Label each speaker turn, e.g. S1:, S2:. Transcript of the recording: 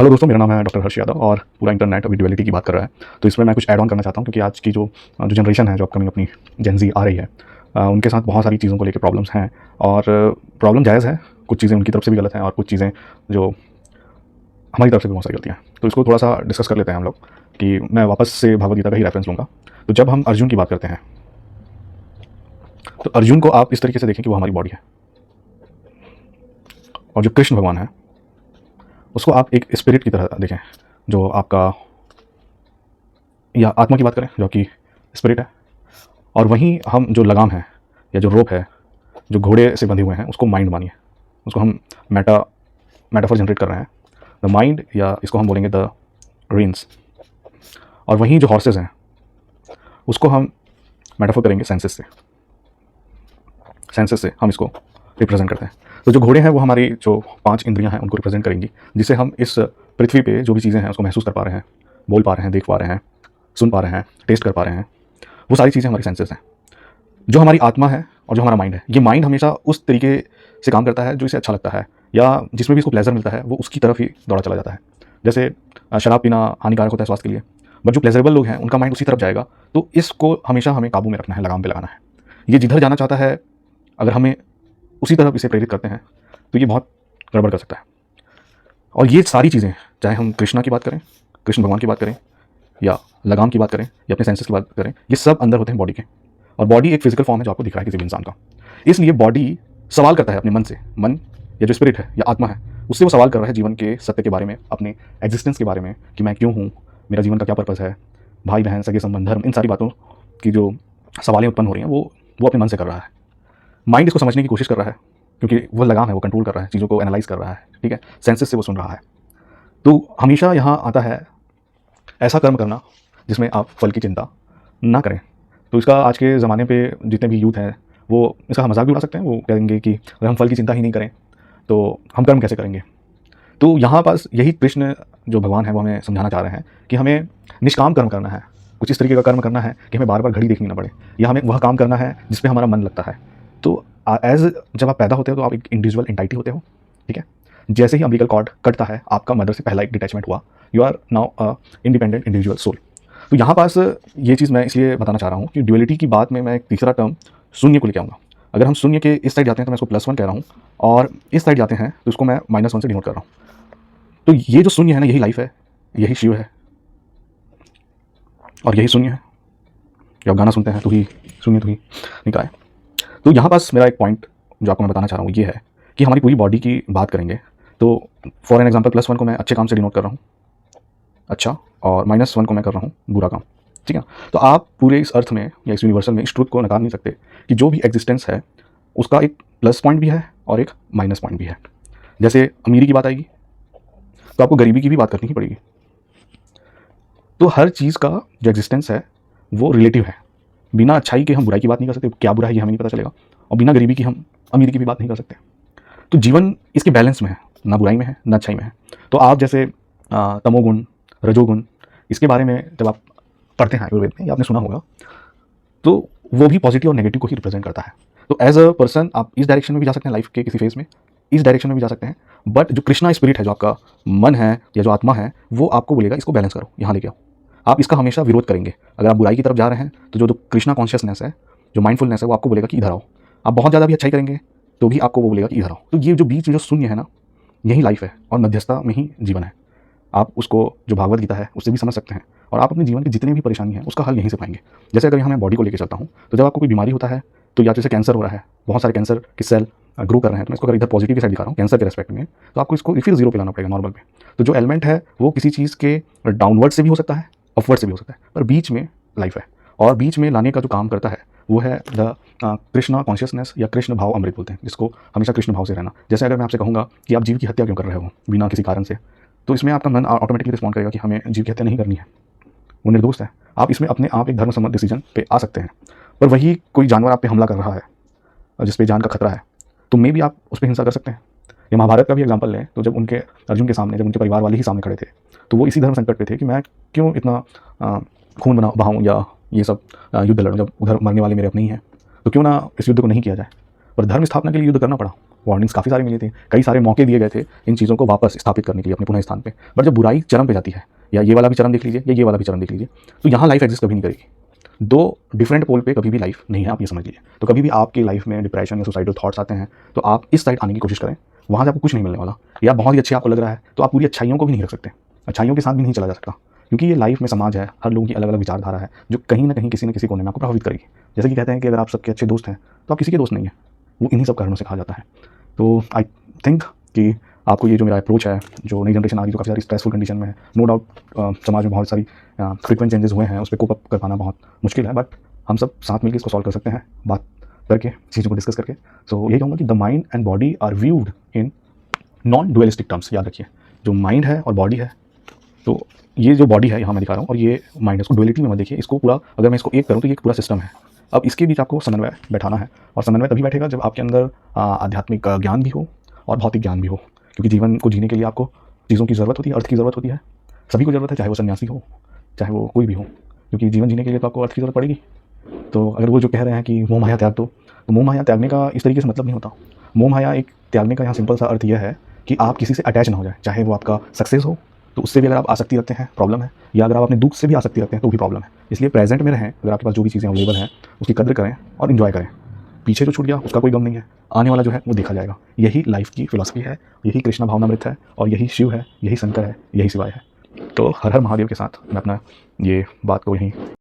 S1: Hello दोस्तों, मेरा नाम है डॉक्टर हर्ष यादव और पूरा इंटरनेट अभी ड्युअलिटी की बात कर रहा है। तो इसमें मैं कुछ ऐड ऑन करना चाहता हूँ क्योंकि आज की जो जो जनरेशन है, जो अपकमिंग अपनी जेन ज़ी आ रही है, उनके साथ बहुत सारी चीज़ों को लेकर प्रॉब्लम्स हैं। और प्रॉब्लम जायज़ है, कुछ चीज़ें उनकी तरफ से भी गलत हैं और कुछ चीज़ें जो हमारी तरफ से भी बहुत सारी गलतियाँ हैं। तो इसको थोड़ा सा डिस्कस कर लेते हैं हम लोग कि मैं वापस से भगवद गीता का ही रेफरेंस लूँगा। तो जब हम अर्जुन की बात करते हैं तो अर्जुन को आप इस तरीके से देखें कि वो हमारी बॉडी है, और जो कृष्ण भगवान है उसको आप एक स्पिरिट की तरह देखें, जो आपका, या आत्मा की बात करें जो कि स्पिरिट है। और वहीं हम जो लगाम है या जो रोप है जो घोड़े से बंधे हुए हैं, उसको माइंड मानिए। उसको हम मेटाफर जनरेट कर रहे हैं, द माइंड, या इसको हम बोलेंगे द रेन्स। और वहीं जो हॉर्सेस हैं उसको हम मेटाफर करेंगे सेंसेस से हम इसको रिप्रेजेंट करते हैं। तो जो घोड़े हैं वो हमारी जो 5 इंद्रियां हैं उनको रिप्रेजेंट करेंगी, जिससे हम इस पृथ्वी पे जो भी चीज़ें हैं उसको महसूस कर पा रहे हैं, बोल पा रहे हैं, देख पा रहे हैं, सुन पा रहे हैं, टेस्ट कर पा रहे हैं। वो सारी चीज़ें हमारी सेंसेस हैं। जो हमारी आत्मा है और जो हमारा माइंड है, ये माइंड हमेशा उस तरीके से काम करता है जो इसे अच्छा लगता है, या जिसमें भी इसको प्लेजर मिलता है वो उसकी तरफ ही दौड़ा चला जाता है। जैसे शराब पीना हानिकारक होता है स्वास्थ्य के लिए, बट जो प्लेजरेबल लोग हैं उनका माइंड उसी तरफ जाएगा। तो इसको हमेशा हमें काबू में रखना है, लगाम पे लगाना है। ये जिधर जाना चाहता है, अगर हमें उसी तरफ इसे प्रेरित करते हैं तो ये बहुत गड़बड़ कर सकता है। और ये सारी चीज़ें, चाहे हम कृष्णा की बात करें, कृष्ण भगवान की बात करें, या लगाम की बात करें, या अपने सेंसेस की बात करें, ये सब अंदर होते हैं बॉडी के। और बॉडी एक फिजिकल फॉर्म है जो आपको दिख रहा है किसी भी इंसान का। इसलिए बॉडी सवाल करता है अपने मन से, मन या जो स्पिरिट है या आत्मा है उससे वो सवाल कर रहा है जीवन के सत्य के बारे में, अपने एग्जिस्टेंस के बारे में, कि मैं क्यों हूँ, मेरा जीवन का क्या पर्पस है, भाई बहन, सगे संबंध, धर्म, इन सारी बातों की जो सवालें उत्पन्न हो रही हैं वो अपने मन से कर रहा है। माइंड इसको समझने की कोशिश कर रहा है क्योंकि वो लगाम है, वो कंट्रोल कर रहा है, चीज़ों को एनालाइज कर रहा है, ठीक है, सेंसेस से वो सुन रहा है। तो हमेशा यहाँ आता है ऐसा कर्म करना जिसमें आप फल की चिंता ना करें। तो इसका आज के ज़माने पे जितने भी यूथ हैं वो इसका मजाक भी उड़ा सकते हैं। वो कहेंगे कि अगर हम फल की चिंता ही नहीं करें तो हम कर्म कैसे करेंगे। तो यहाँ पास यही कृष्ण जो भगवान है वो हमें समझाना चाह रहे हैं कि हमें निष्काम कर्म करना है, कुछ इस तरीके का कर्म करना है कि हमें बार बार घड़ी देखनी ना पड़े, या हमें वह काम करना है जिस पे हमारा मन लगता है। तो जब आप पैदा होते हो तो आप एक इंडिविजुअल एंटाइटी होते हो, ठीक है। जैसे ही अम्बिलिकल कॉर्ड कटता है, आपका मदर से पहला एक डिटैचमेंट हुआ, you are now a independent individual soul. तो यहाँ पास ये चीज़ मैं इसलिए बताना चाह रहा हूँ कि ड्यूअलिटी की बात में मैं एक तीसरा टर्म शून्य को लेकर आऊँगा। अगर हम शून्य के इस साइड जाते हैं तो मैं इसको +1 कह रहा हूँ, और इस साइड जाते हैं तो इसको मैं -1 से डिनोट कर रहा हूँ। तो ये जो शून्य है ना, यही लाइफ है, यही शिव है, और यही शून्य है। जब गाना सुनते हैं तो ही शून्य तो ही निकाय। तो यहाँ पास मेरा एक पॉइंट जो आपको मैं बताना चाह रहा हूँ ये है कि हमारी पूरी बॉडी की बात करेंगे तो फॉर एन एग्जांपल +1 को मैं अच्छे काम से डिनोट कर रहा हूँ, अच्छा, और -1 को मैं कर रहा हूँ बुरा काम, ठीक है। तो आप पूरे इस अर्थ में या इस यूनिवर्सल में इस ट्रुथ को नकार नहीं सकते कि जो भी एग्जिस्टेंस है उसका एक प्लस पॉइंट भी है और एक माइनस पॉइंट भी है। जैसे अमीरी की बात आएगी तो आपको गरीबी की भी बात करनी ही पड़ेगी। तो हर चीज़ का जो एग्जिस्टेंस है वो रिलेटिव है। बिना अच्छाई के हम बुराई की बात नहीं कर सकते, क्या बुरा है ये हमें नहीं पता चलेगा, और बिना गरीबी की हम अमीरी की भी बात नहीं कर सकते। तो जीवन इसके बैलेंस में है, ना बुराई में है ना अच्छाई में है। तो आप जैसे तमोगुण, रजोगुण, इसके बारे में जब आप पढ़ते हैं आयुर्वेद में, या आपने सुना होगा, तो वो भी पॉजिटिव और नेगेटिव को ही रिप्रेजेंट करता है। तो एज अ पर्सन आप इस डायरेक्शन में भी जा सकते हैं लाइफ के किसी फेज में, इस डायरेक्शन में भी जा सकते हैं। बट जो कृष्णा स्पिरिट है, जो आपका मन है या जो आत्मा है, वो आपको बोलेगा इसको बैलेंस करो, यहाँ लेके आओ। आप इसका हमेशा विरोध करेंगे। अगर आप बुराई की तरफ जा रहे हैं तो जो कृष्णा कॉन्शियसनेस है, जो माइंडफुलनेस है, वो आपको बोलेगा कि इधर आओ। आप बहुत ज़्यादा भी अच्छाई करेंगे तो भी आपको वो बोलेगा कि इधर आओ। तो ये जो बीच में जो शून्य है ना, यही लाइफ है, और मध्यस्थता में ही जीवन है। आप उसको जो भागवत गीता है उससे भी समझ सकते हैं, और आप अपने जीवन की जितनी भी परेशानी है उसका हल यहीं से पाएंगे। जैसे अगर यहाँ मैं बॉडी को लेकर चलता हूँ, तो जब आपको कोई बीमारी होता है, तो या जैसे कैंसर हो रहा है, बहुत सारे कैंसर के सेल ग्रो कर रहे हैं, तो मैं इसको अगर इधर पॉजिटिव की साइड दिखा रहा हूँ कैंसर के रेस्पेक्ट में, तो आपको इसको फिर 0 पे लाना पड़ेगा नॉर्मल पे। तो जो एलिमेंट है वो किसी चीज़ के डाउनवर्ड से भी हो सकता है, अपवर्ड से भी हो सकता है, पर बीच में लाइफ है। और बीच में लाने का जो काम करता है वो है द कृष्णा कॉन्शियसनेस, या कृष्ण भाव अमृत बोलते हैं, जिसको हमेशा कृष्ण भाव से रहना। जैसे अगर मैं आपसे कहूँगा कि आप जीव की हत्या क्यों कर रहे हो बिना किसी कारण से, तो इसमें आपका मन ऑटोमेटिकली रिस्पॉन्ड करेगा कि हमें जीव की हत्या नहीं करनी है, वो निर्दोष है। आप इसमें अपने आप एक धर्म सम्मत डिसीजन पे आ सकते हैं। पर वही कोई जानवर आप पे हमला कर रहा है और जिस पे जान का खतरा है, तो मे भी आप उस पर हिंसा कर सकते हैं। ये महाभारत का भी एग्जाम्पल लें, तो जब उनके अर्जुन के सामने, जब उनके परिवार वाले ही सामने खड़े थे, तो वो इसी धर्म संकट पे थे कि मैं क्यों इतना खून बहाऊं या ये सब युद्ध लड़ूं, जब उधर मरने वाले मेरे अपने ही हैं, तो क्यों ना इस युद्ध को नहीं किया जाए। पर धर्म स्थापना के लिए युद्ध करना पड़ा। वार्निंग्स काफ़ी सारे मिले थे, कई सारे मौके दिए गए थे इन चीज़ों को वापस स्थापित करने के लिए अपने पुनः स्थान पे। बट जब बुराई चरम पे जाती है, या ये वाला भी चरम देख लीजिए या ये वाला भी चरम देख लीजिए, तो यहाँ लाइफ एग्जिस्ट कभी नहीं करेगी। दो डिफरेंट पोल पे कभी भी लाइफ नहीं है, आप ये समझ लीजिए। तो कभी भी आपकी लाइफ में डिप्रेशन या सुसाइडल थॉट्स आते हैं तो आप इस साइड आने की कोशिश करें, वहाँ से आपको कुछ नहीं मिलने वाला। या बहुत ही अच्छे आपको लग रहा है तो आप पूरी अच्छाइयों को भी नहीं रख सकते, अच्छाइयों के साथ भी नहीं चला जा सकता, क्योंकि ये लाइफ में समाज है, हर लोगों की अलग अलग विचारधारा है जो कहीं ना कहीं किसी न किसी कोने में आपको प्रभावित करेगी। जैसे कि कहते हैं कि अगर आप सबके अच्छे दोस्त हैं तो आप किसी के दोस्त नहीं है, वो इन्हीं सब कारणों से कहा जाता है। तो आई थिंक कि आपको ये जो मेरा अप्रोच है, जो नई जनरेशन आ रही जो काफ़ी सारी स्ट्रेसफुल कंडीशन में है, नो डाउट समाज में बहुत सारी फ्रीक्वेंट चेंजेस हुए हैं, उस पर कोप अप कर पाना बहुत मुश्किल है, बट हम सब साथ मिलकर इसको सॉल्व कर सकते हैं, बात करके, चीज़ों को डिस्कस करके। सो यही कहूँगा कि the mind and body are viewed in non dualistic terms. याद रखिए, जो माइंड है और बॉडी है, तो ये जो बॉडी है यहाँ मैं दिखा रहा हूँ और ये माइंड है, इसको डुअलिटी में मत देखिए। इसको पूरा, अगर मैं इसको एक करूँ तो ये एक पूरा सिस्टम है। अब इसके बीच आपको समन्वय बैठाना है, और समन्वय तभी बैठेगा जब आपके अंदर आध्यात्मिक ज्ञान भी हो और भौतिक ज्ञान भी हो, क्योंकि जीवन को जीने के लिए आपको चीज़ों की ज़रूरत होती है, अर्थ की ज़रूरत होती है, सभी को ज़रूरत है, चाहे वो सन्यासी हो चाहे वो कोई भी हो, क्योंकि जीवन जीने के लिए तो आपको अर्थ की ज़रूरत पड़ेगी। तो अगर वो जो कह रहे हैं कि मोह माया त्याग दो, तो मोह माया त्यागने का इस तरीके से मतलब नहीं होता। मोह माया एक त्यागने का यहाँ सिंपल सा अर्थ यह है कि आप किसी से अटैच ना हो जाए, चाहे वो आपका सक्सेस हो तो उससे भी अगर आप आसक्ति रखते हैं प्रॉब्लम है, या अगर आप अपने दुख से भी आसक्ति रखते हैं तो भी प्रॉब्लम है। इसलिए प्रेजेंट में रहें, अगर आपके पास जो भी चीज़ें अवेलेबल हैं उसकी कद्र करें और इन्जॉय करें। पीछे जो छूट गया उसका कोई गम नहीं है, आने वाला जो है वो देखा जाएगा। यही लाइफ की फिलॉसफी है, यही कृष्णा भावनामृत है, और यही शिव है, यही शंकर है, यही शिवाय है। तो हर हर महादेव के साथ मैं अपना ये बात को यहीं